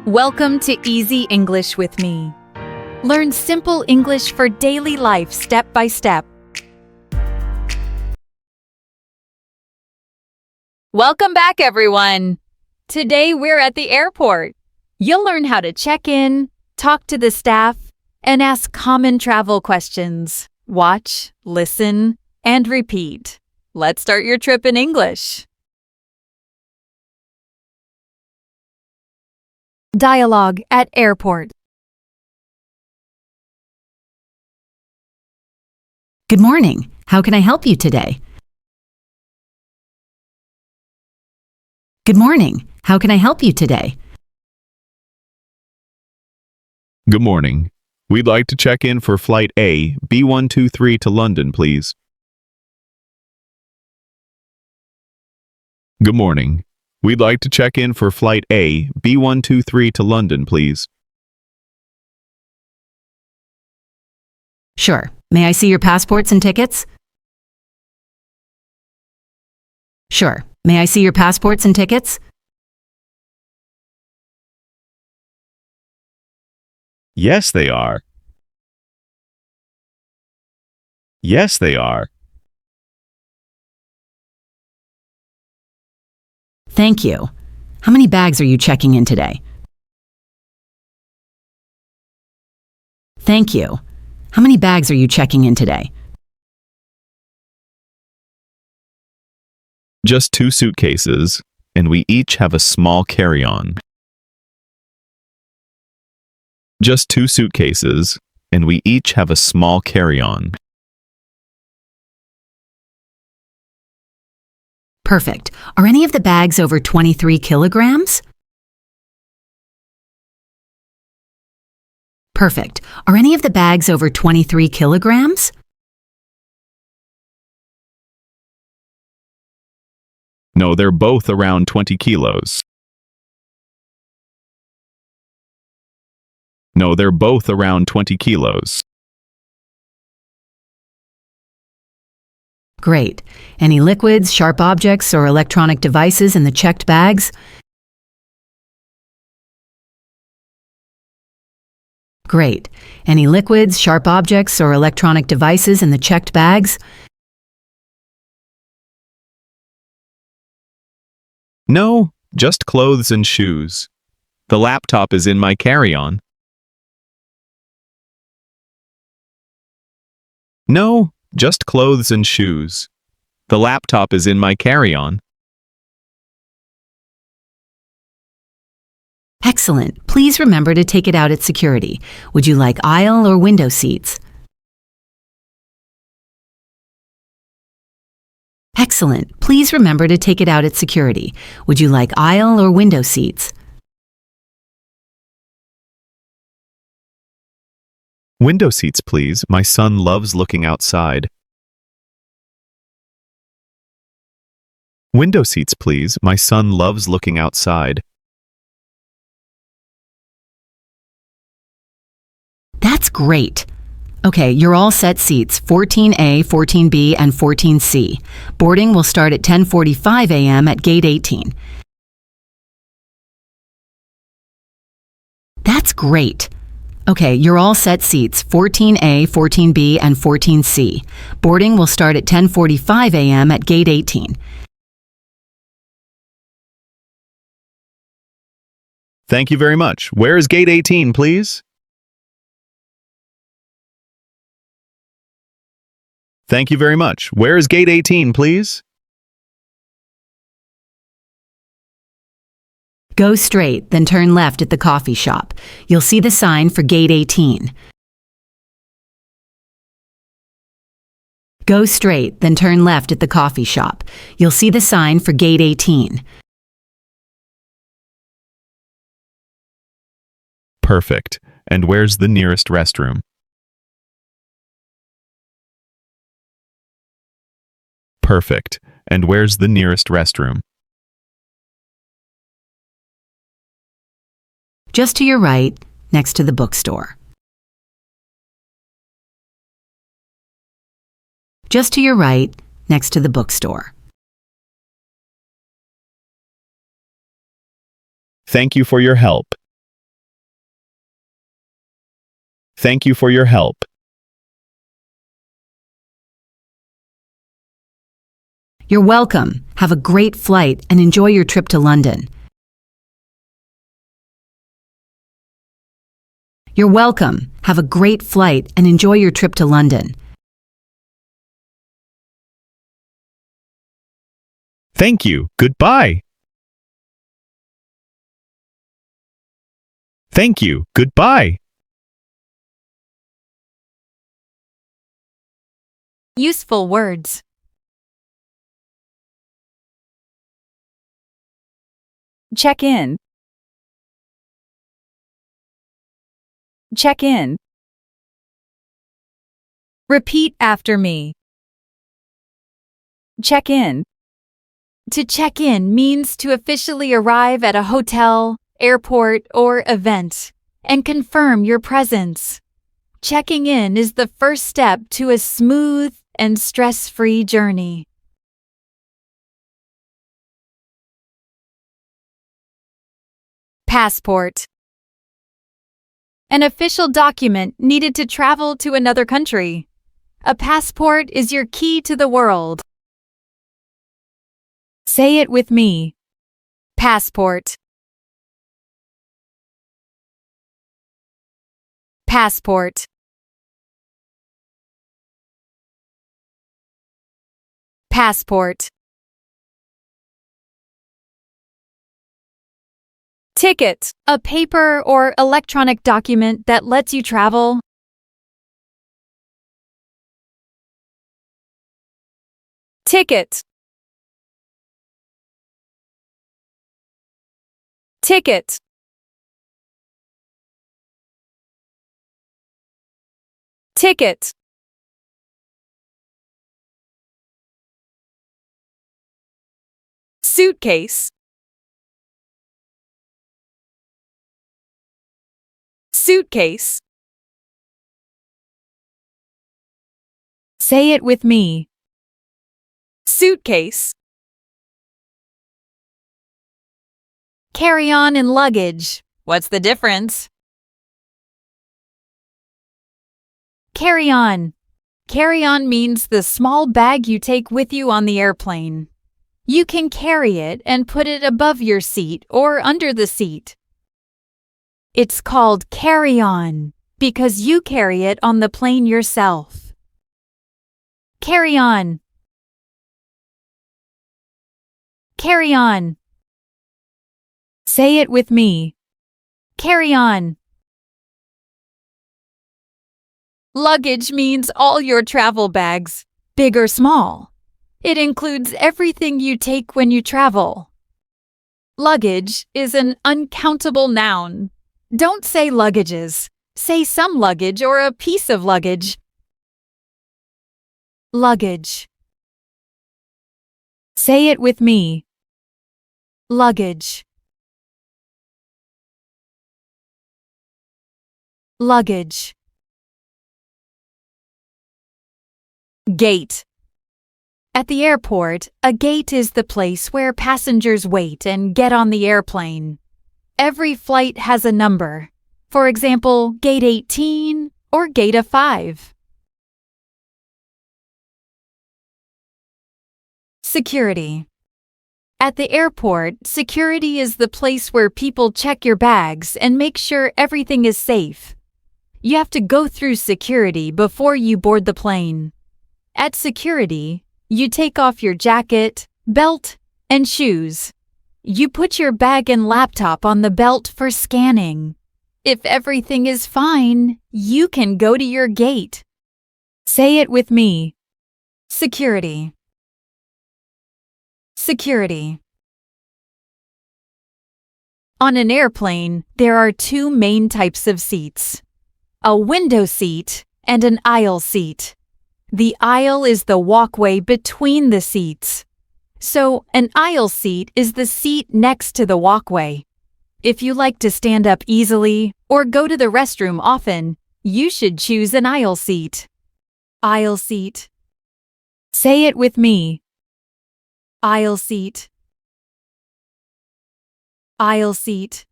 Welcome to Easy English with me. Learn simple English for daily life step by step. Welcome back, everyone. Today we're at the airport. You'll learn how to check in, talk to the staff, and ask common travel questions. Watch, listen, and repeat. Let's start your trip in English. Dialogue at airport. Good morning. How can I help you today? Good morning. How can I help you today? Good morning. We'd like to check in for Flight A, B123 to London, please. Good morning. We'd like to check in for Flight A, B123 to London, please. Sure. May I see your passports and tickets? Sure. May I see your passports and tickets? Yes, they are. Yes, they are. Thank you. How many bags are you checking in today? Thank you. How many bags are you checking in today? Just 2 suitcases, and we each have a small carry-on. Just 2 suitcases, and we each have a small carry-on. Perfect. Are any of the bags over 23 kilograms? Perfect. Are any of the bags over 23 kilograms? No, they're both around 20 kilos. No, they're both around 20 kilos. Great. Any liquids, sharp objects, or electronic devices in the checked bags? Great. Any liquids, sharp objects, or electronic devices in the checked bags? No, just clothes and shoes. The laptop is in my carry-on. No, just clothes and shoes. The laptop is in my carry-on. Excellent. Please remember to take it out at security. Would you like aisle or window seats? Excellent. Please remember to take it out at security. Would you like aisle or window seats? Window seats, please. My son loves looking outside. Window seats, please. My son loves looking outside. That's great. Okay, you're all set seats, 14A, 14B, and 14C. Boarding will start at 10:45 a.m. at Gate 18. That's great. Okay, you're all set seats, 14A, 14B, and 14C. Boarding will start at 10:45 a.m. at Gate 18. Thank you very much. Where is Gate 18, please? Thank you very much. Where is Gate 18, please? Go straight, then turn left at the coffee shop. You'll see the sign for Gate 18. Go straight, then turn left at the coffee shop. You'll see the sign for Gate 18. Perfect. And where's the nearest restroom? Perfect. And where's the nearest restroom? Just to your right, next to the bookstore. Just to your right, next to the bookstore. Thank you for your help. Thank you for your help. You're welcome. Have a great flight and enjoy your trip to London. You're welcome. Have a great flight and enjoy your trip to London. Thank you. Goodbye. Thank you. Goodbye. Useful words. Check in. Check in. Repeat after me. Check in. To check in means to officially arrive at a hotel, airport, or event and confirm your presence. Checking in is the first step to a smooth and stress-free journey. Passport. An official document needed to travel to another country. A passport is your key to the world. Say it with me. Passport. Passport. Passport. Ticket. A paper or electronic document that lets you travel. Ticket. Ticket. Ticket. Suitcase. Suitcase. Say it with me. Suitcase. Carry-on and luggage. What's the difference? Carry-on. Carry-on means the small bag you take with you on the airplane. You can carry it and put it above your seat or under the seat. It's called carry-on because you carry it on the plane yourself. Carry on. Carry on. Say it with me. Carry on. Luggage means all your travel bags, big or small. It includes everything you take when you travel. Luggage is an uncountable noun. Don't say luggages. Say some luggage or a piece of luggage. Luggage. Say it with me. Luggage. Luggage. Gate. At the airport, a gate is the place where passengers wait and get on the airplane. Every flight has a number. For example, Gate 18 or Gate 5. Security. At the airport, security is the place where people check your bags and make sure everything is safe. You have to go through security before you board the plane. At security, you take off your jacket, belt, and shoes. You put your bag and laptop on the belt for scanning. If everything is fine, you can go to your gate. Say it with me. Security. Security. On an airplane, there are two main types of seats: a window seat and an aisle seat. The aisle is the walkway between the seats. So, an aisle seat is the seat next to the walkway. If you like to stand up easily or go to the restroom often, you should choose an aisle seat. Aisle seat. Say it with me. Aisle seat. Aisle seat.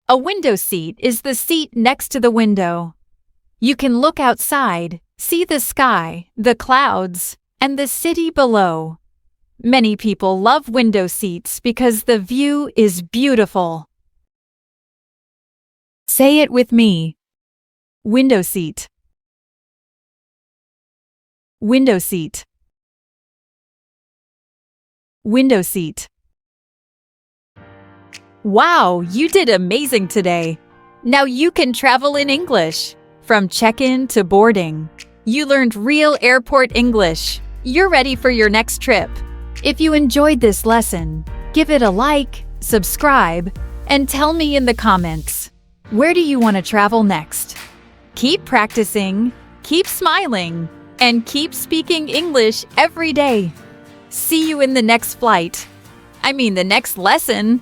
A window seat is the seat next to the window. You can look outside, see the sky, the clouds, and the city below. Many people love window seats because the view is beautiful. Say it with me. Window seat. Window seat. Window seat. Wow, you did amazing today. Now you can travel in English. From check-in to boarding. You learned real airport English. You're ready for your next trip. If you enjoyed this lesson, give it a like, subscribe, and tell me in the comments, where do you want to travel next? Keep practicing, keep smiling, and keep speaking English every day. See you in the next flight. The next lesson.